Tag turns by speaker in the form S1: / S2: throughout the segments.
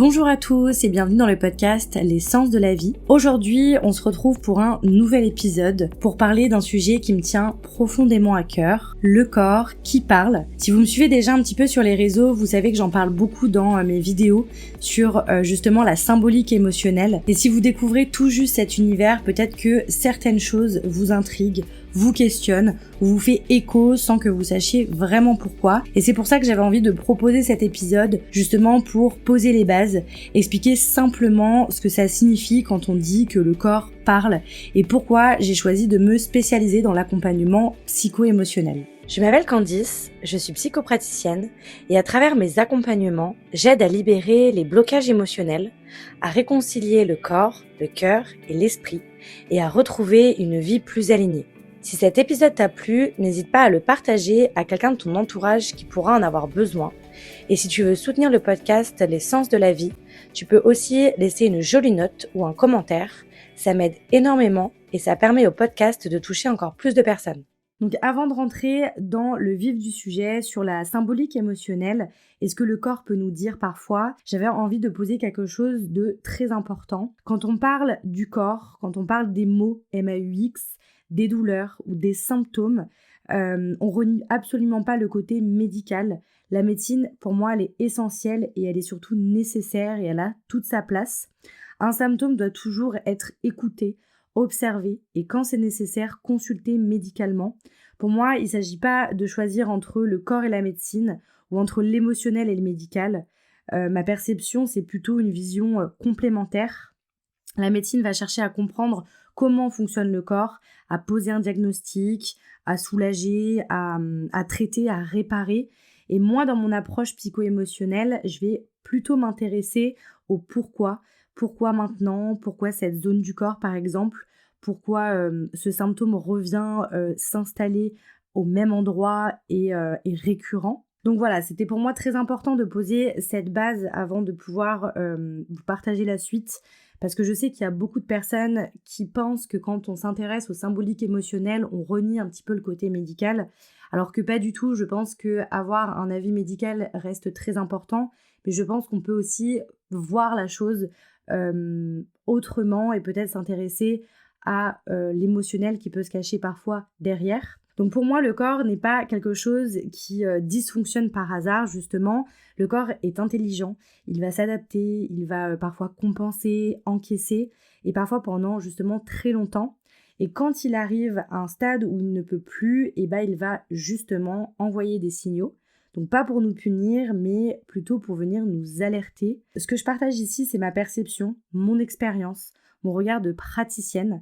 S1: Bonjour à tous et bienvenue dans le podcast Les Sens de la vie. Aujourd'hui, on se retrouve pour un nouvel épisode pour parler d'un sujet qui me tient profondément à cœur, le corps qui parle. Si vous me suivez déjà un petit peu sur les réseaux, vous savez que j'en parle beaucoup dans mes vidéos sur justement la symbolique émotionnelle. Et si vous découvrez tout juste cet univers, peut-être que certaines choses vous intriguent, vous questionne, vous fait écho sans que vous sachiez vraiment pourquoi. Et c'est pour ça que j'avais envie de proposer cet épisode justement pour poser les bases, expliquer simplement ce que ça signifie quand on dit que le corps parle et pourquoi j'ai choisi de me spécialiser dans l'accompagnement psycho-émotionnel. Je m'appelle Candice, je suis psychopraticienne et à travers mes accompagnements, j'aide à libérer les blocages émotionnels, à réconcilier le corps, le cœur et l'esprit et à retrouver une vie plus alignée. Si cet épisode t'a plu, n'hésite pas à le partager à quelqu'un de ton entourage qui pourra en avoir besoin. Et si tu veux soutenir le podcast Les Sens de la vie, tu peux aussi laisser une jolie note ou un commentaire. Ça m'aide énormément et ça permet au podcast de toucher encore plus de personnes. Donc avant de rentrer dans le vif du sujet sur la symbolique émotionnelle et ce que le corps peut nous dire parfois, j'avais envie de poser quelque chose de très important. Quand on parle du corps, quand on parle des mots MAUX, des douleurs ou des symptômes, on renie absolument pas le côté médical. La médecine, pour moi, elle est essentielle et elle est surtout nécessaire et elle a toute sa place. Un symptôme doit toujours être écouté, observé et quand c'est nécessaire, consulté médicalement. Pour moi, il ne s'agit pas de choisir entre le corps et la médecine ou entre l'émotionnel et le médical. Ma perception, c'est plutôt une vision complémentaire. La médecine va chercher à comprendre comment fonctionne le corps, à poser un diagnostic, à soulager, à traiter, à réparer. Et moi, dans mon approche psycho-émotionnelle, je vais plutôt m'intéresser au pourquoi. Pourquoi maintenant? Pourquoi cette zone du corps, par exemple? Pourquoi ce symptôme revient s'installer au même endroit et récurrent? Donc voilà, c'était pour moi très important de poser cette base avant de pouvoir vous partager la suite. Parce que je sais qu'il y a beaucoup de personnes qui pensent que quand on s'intéresse au symbolique émotionnel, on renie un petit peu le côté médical. Alors que pas du tout, je pense qu'avoir un avis médical reste très important. Mais je pense qu'on peut aussi voir la chose autrement et peut-être s'intéresser à l'émotionnel qui peut se cacher parfois derrière. Donc pour moi, le corps n'est pas quelque chose qui dysfonctionne par hasard, justement. Le corps est intelligent, il va s'adapter, il va parfois compenser, encaisser, et parfois pendant justement très longtemps. Et quand il arrive à un stade où il ne peut plus, il va justement envoyer des signaux. Donc pas pour nous punir, mais plutôt pour venir nous alerter. Ce que je partage ici, c'est ma perception, mon expérience, mon regard de praticienne.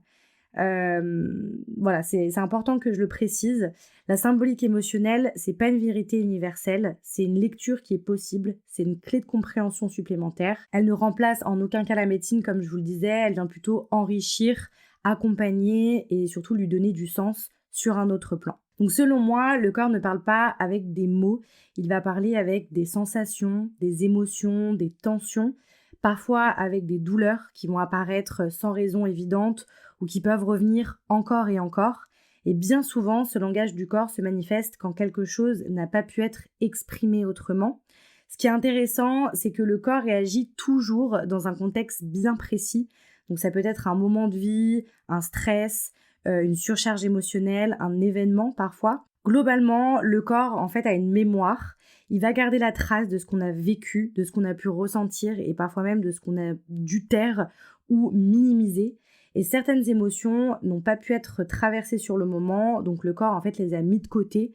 S1: Voilà, c'est important que je le précise. La symbolique émotionnelle, c'est pas une vérité universelle, c'est une lecture qui est possible, c'est une clé de compréhension supplémentaire. Elle ne remplace en aucun cas la médecine, comme je vous le disais, elle vient plutôt enrichir, accompagner et surtout lui donner du sens sur un autre plan. Donc selon moi, le corps ne parle pas avec des mots, il va parler avec des sensations, des émotions, des tensions, parfois avec des douleurs qui vont apparaître sans raison évidente ou qui peuvent revenir encore et encore. Et bien souvent, ce langage du corps se manifeste quand quelque chose n'a pas pu être exprimé autrement. Ce qui est intéressant, c'est que le corps réagit toujours dans un contexte bien précis. Donc ça peut être un moment de vie, un stress, une surcharge émotionnelle, un événement parfois. Globalement, le corps en fait a une mémoire. Il va garder la trace de ce qu'on a vécu, de ce qu'on a pu ressentir et parfois même de ce qu'on a dû taire ou minimiser. Et certaines émotions n'ont pas pu être traversées sur le moment, donc le corps en fait les a mis de côté.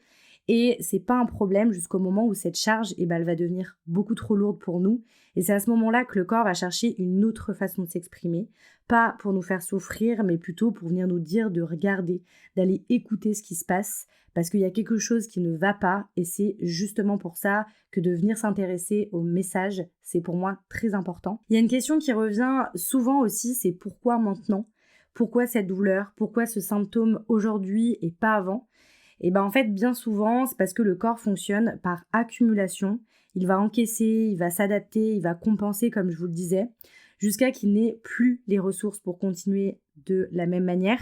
S1: Et c'est pas un problème jusqu'au moment où cette charge, elle va devenir beaucoup trop lourde pour nous. Et c'est à ce moment-là que le corps va chercher une autre façon de s'exprimer. Pas pour nous faire souffrir, mais plutôt pour venir nous dire de regarder, d'aller écouter ce qui se passe. Parce qu'il y a quelque chose qui ne va pas. Et c'est justement pour ça que de venir s'intéresser au message, c'est pour moi très important. Il y a une question qui revient souvent aussi, c'est pourquoi maintenant? Pourquoi cette douleur? Pourquoi ce symptôme aujourd'hui et pas avant? Et en fait, bien souvent, c'est parce que le corps fonctionne par accumulation. Il va encaisser, il va s'adapter, il va compenser, comme je vous le disais, jusqu'à qu'il n'ait plus les ressources pour continuer de la même manière.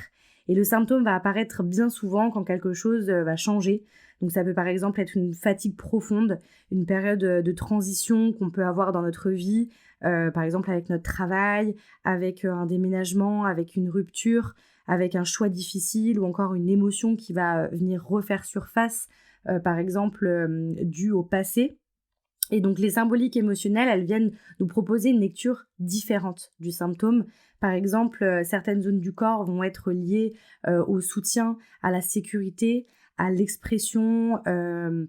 S1: Et le symptôme va apparaître bien souvent quand quelque chose va changer. Donc ça peut par exemple être une fatigue profonde, une période de transition qu'on peut avoir dans notre vie, par exemple avec notre travail, avec un déménagement, avec une rupture, avec un choix difficile ou encore une émotion qui va venir refaire surface, par exemple due au passé. Et donc les symboliques émotionnelles, elles viennent nous proposer une lecture différente du symptôme. Par exemple, certaines zones du corps vont être liées au soutien, à la sécurité, à l'expression,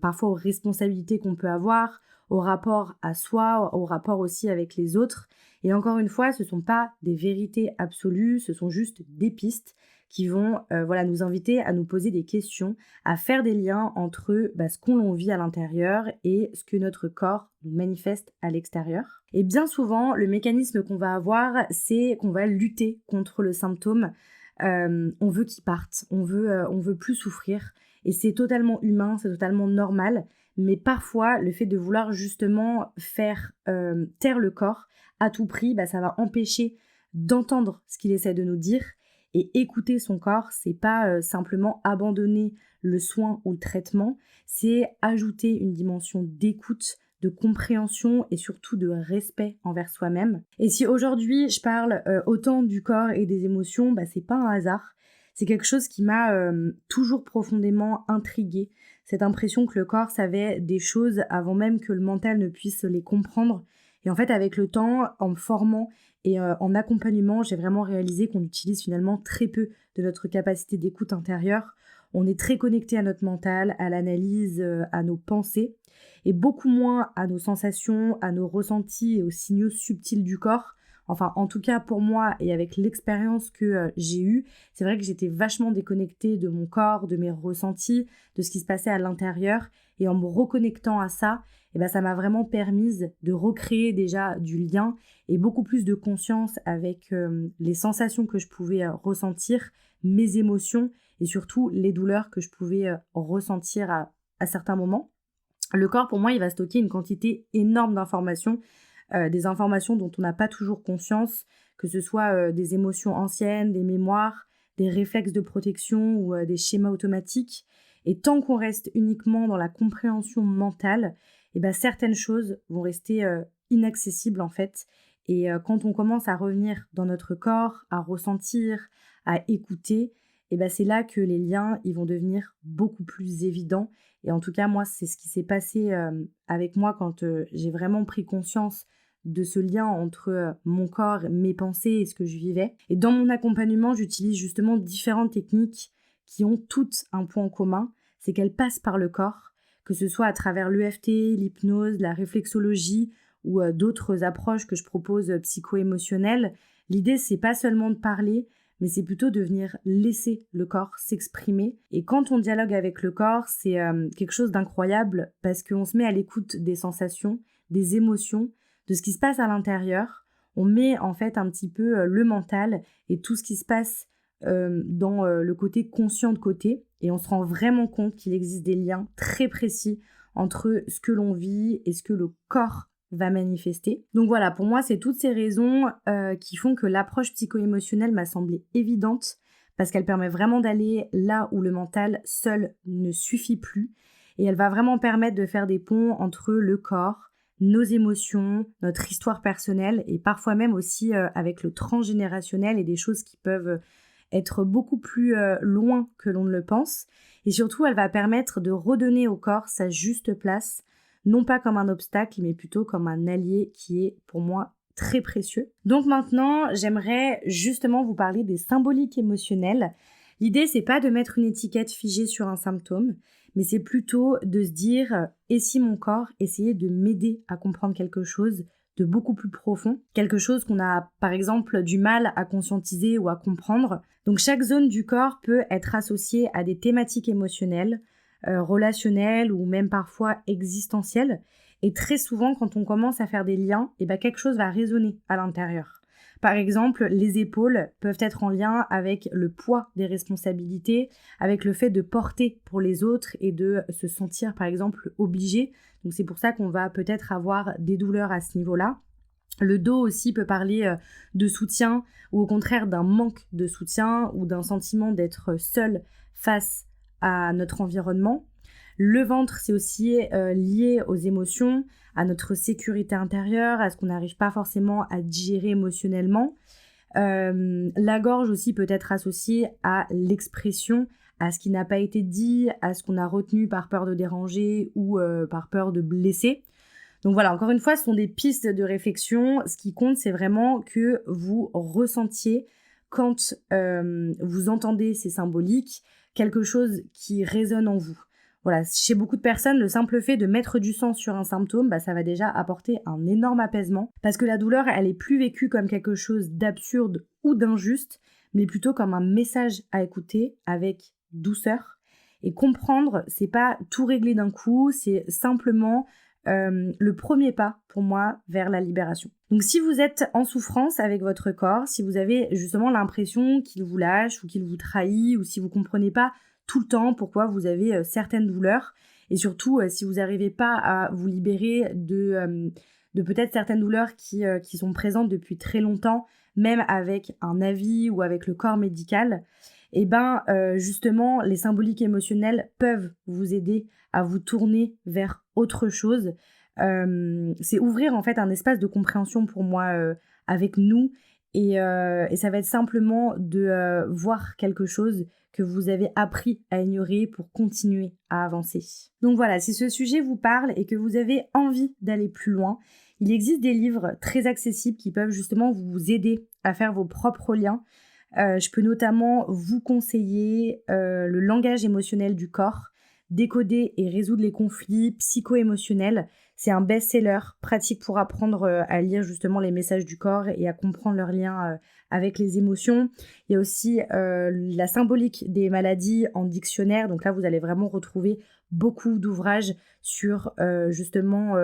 S1: parfois aux responsabilités qu'on peut avoir, au rapport à soi, au rapport aussi avec les autres. Et encore une fois, ce ne sont pas des vérités absolues, ce sont juste des pistes qui vont nous inviter à nous poser des questions, à faire des liens entre ce qu'on vit à l'intérieur et ce que notre corps nous manifeste à l'extérieur. Et bien souvent, le mécanisme qu'on va avoir, c'est qu'on va lutter contre le symptôme. On veut qu'il parte, on veut plus souffrir. Et c'est totalement humain, c'est totalement normal. Mais parfois, le fait de vouloir justement faire taire le corps à tout prix, ça va empêcher d'entendre ce qu'il essaie de nous dire. Et écouter son corps, c'est pas simplement abandonner le soin ou le traitement, c'est ajouter une dimension d'écoute, de compréhension et surtout de respect envers soi-même. Et si aujourd'hui je parle autant du corps et des émotions, c'est pas un hasard. C'est quelque chose qui m'a toujours profondément intriguée. Cette impression que le corps savait des choses avant même que le mental ne puisse les comprendre. Et en fait, avec le temps, en me formant et en accompagnement, j'ai vraiment réalisé qu'on utilise finalement très peu de notre capacité d'écoute intérieure. On est très connecté à notre mental, à l'analyse, à nos pensées, et beaucoup moins à nos sensations, à nos ressentis et aux signaux subtils du corps. Enfin, en tout cas pour moi et avec l'expérience que j'ai eue, c'est vrai que j'étais vachement déconnectée de mon corps, de mes ressentis, de ce qui se passait à l'intérieur. Et en me reconnectant à ça, ça m'a vraiment permise de recréer déjà du lien et beaucoup plus de conscience avec les sensations que je pouvais ressentir, mes émotions et surtout les douleurs que je pouvais ressentir à certains moments. Le corps, pour moi, il va stocker une quantité énorme d'informations, des informations dont on n'a pas toujours conscience, que ce soit des émotions anciennes, des mémoires, des réflexes de protection ou des schémas automatiques. Et tant qu'on reste uniquement dans la compréhension mentale, certaines choses vont rester inaccessibles en fait. Et quand on commence à revenir dans notre corps, à ressentir, à écouter, c'est là que les liens ils vont devenir beaucoup plus évidents. Et en tout cas, moi, c'est ce qui s'est passé avec moi quand j'ai vraiment pris conscience de ce lien entre mon corps, mes pensées et ce que je vivais. Et dans mon accompagnement, j'utilise justement différentes techniques qui ont toutes un point commun, c'est qu'elles passent par le corps, que ce soit à travers l'EFT, l'hypnose, la réflexologie ou d'autres approches que je propose psycho-émotionnelles. L'idée, c'est pas seulement de parler, mais c'est plutôt de venir laisser le corps s'exprimer. Et quand on dialogue avec le corps, c'est quelque chose d'incroyable parce qu'on se met à l'écoute des sensations, des émotions, de ce qui se passe à l'intérieur. On met en fait un petit peu le mental et tout ce qui se passe dans le côté conscient de côté. Et on se rend vraiment compte qu'il existe des liens très précis entre ce que l'on vit et ce que le corps va manifester. Donc voilà, pour moi, c'est toutes ces raisons qui font que l'approche psycho-émotionnelle m'a semblé évidente parce qu'elle permet vraiment d'aller là où le mental seul ne suffit plus et elle va vraiment permettre de faire des ponts entre le corps, nos émotions, notre histoire personnelle et parfois même aussi avec le transgénérationnel et des choses qui peuvent être beaucoup plus loin que l'on ne le pense. Et surtout, elle va permettre de redonner au corps sa juste place, non pas comme un obstacle, mais plutôt comme un allié qui est pour moi très précieux. Donc maintenant, j'aimerais justement vous parler des symboliques émotionnelles. L'idée, c'est pas de mettre une étiquette figée sur un symptôme, mais c'est plutôt de se dire « et si mon corps essayait de m'aider à comprendre quelque chose de beaucoup plus profond, quelque chose qu'on a par exemple du mal à conscientiser ou à comprendre ». Donc chaque zone du corps peut être associée à des thématiques émotionnelles, relationnelles ou même parfois existentielles. Et très souvent, quand on commence à faire des liens, quelque chose va résonner à l'intérieur. Par exemple, les épaules peuvent être en lien avec le poids des responsabilités, avec le fait de porter pour les autres et de se sentir par exemple obligé. Donc c'est pour ça qu'on va peut-être avoir des douleurs à ce niveau-là. Le dos aussi peut parler de soutien ou au contraire d'un manque de soutien ou d'un sentiment d'être seul face à notre environnement. Le ventre, c'est aussi lié aux émotions, à notre sécurité intérieure, à ce qu'on n'arrive pas forcément à digérer émotionnellement. La gorge aussi peut être associée à l'expression, à ce qui n'a pas été dit, à ce qu'on a retenu par peur de déranger ou par peur de blesser. Donc voilà, encore une fois, ce sont des pistes de réflexion. Ce qui compte, c'est vraiment que vous ressentiez, quand vous entendez ces symboliques, quelque chose qui résonne en vous. Voilà, chez beaucoup de personnes, le simple fait de mettre du sang sur un symptôme, ça va déjà apporter un énorme apaisement, parce que la douleur, elle est plus vécue comme quelque chose d'absurde ou d'injuste, mais plutôt comme un message à écouter avec douceur. Et comprendre, c'est pas tout régler d'un coup, c'est simplement le premier pas pour moi vers la libération. Donc si vous êtes en souffrance avec votre corps, si vous avez justement l'impression qu'il vous lâche ou qu'il vous trahit, ou si vous comprenez pas tout le temps pourquoi vous avez certaines douleurs, et surtout si vous n'arrivez pas à vous libérer de peut-être certaines douleurs qui sont présentes depuis très longtemps, même avec un avis ou avec le corps médical, et justement les symboliques émotionnelles peuvent vous aider à vous tourner vers autre chose. C'est ouvrir en fait un espace de compréhension pour moi avec nous, et ça va être simplement de voir quelque chose que vous avez appris à ignorer pour continuer à avancer. Donc voilà, si ce sujet vous parle et que vous avez envie d'aller plus loin, il existe des livres très accessibles qui peuvent justement vous aider à faire vos propres liens. Je peux notamment vous conseiller Le langage émotionnel du corps, décoder et résoudre les conflits psycho-émotionnels. C'est un best-seller pratique pour apprendre à lire justement les messages du corps et à comprendre leurs liens avec les émotions. Il y a aussi la symbolique des maladies en dictionnaire. Donc là, vous allez vraiment retrouver beaucoup d'ouvrages sur justement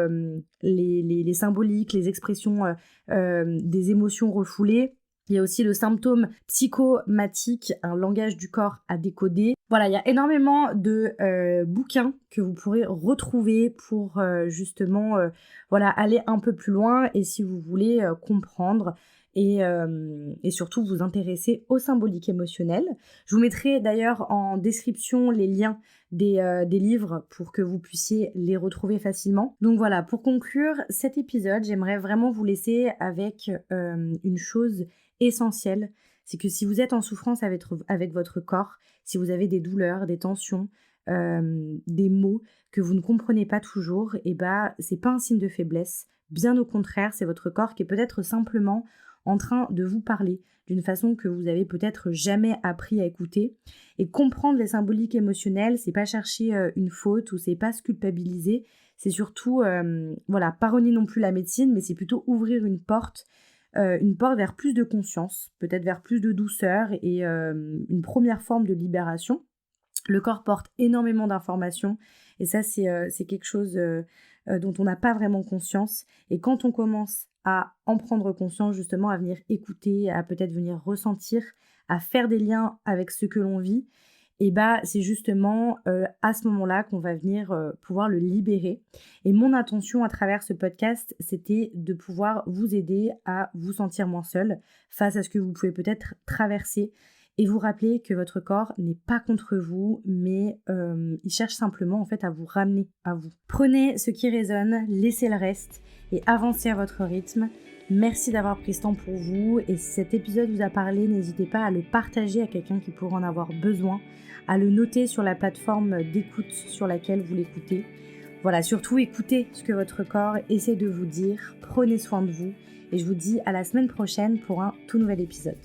S1: les symboliques, les expressions des émotions refoulées. Il y a aussi le symptôme psychomatique, un langage du corps à décoder. Voilà, il y a énormément de bouquins que vous pourrez retrouver pour justement aller un peu plus loin, et si vous voulez comprendre et surtout vous intéresser aux symboliques émotionnelles. Je vous mettrai d'ailleurs en description les liens des livres pour que vous puissiez les retrouver facilement. Donc voilà, pour conclure cet épisode, j'aimerais vraiment vous laisser avec une chose essentielle, c'est que si vous êtes en souffrance avec votre corps, si vous avez des douleurs, des tensions, des mots que vous ne comprenez pas toujours, c'est pas un signe de faiblesse, bien au contraire, c'est votre corps qui est peut-être simplement en train de vous parler d'une façon que vous avez peut-être jamais appris à écouter. Et comprendre les symboliques émotionnelles, c'est pas chercher une faute ou c'est pas se culpabiliser, c'est surtout pas renier non plus la médecine, mais c'est plutôt ouvrir une porte vers plus de conscience, peut-être vers plus de douceur et une première forme de libération. Le corps porte énormément d'informations et ça c'est quelque chose dont on n'a pas vraiment conscience, et quand on commence à en prendre conscience, justement à venir écouter, à peut-être venir ressentir, à faire des liens avec ce que l'on vit, c'est justement à ce moment-là qu'on va venir pouvoir le libérer. Et mon intention à travers ce podcast, c'était de pouvoir vous aider à vous sentir moins seul face à ce que vous pouvez peut-être traverser, et vous rappeler que votre corps n'est pas contre vous, mais il cherche simplement en fait à vous ramener à vous. Prenez ce qui résonne, laissez le reste et avancez à votre rythme. Merci d'avoir pris ce temps pour vous, et si cet épisode vous a parlé, n'hésitez pas à le partager à quelqu'un qui pourrait en avoir besoin, à le noter sur la plateforme d'écoute sur laquelle vous l'écoutez. Voilà, surtout écoutez ce que votre corps essaie de vous dire, prenez soin de vous, et je vous dis à la semaine prochaine pour un tout nouvel épisode.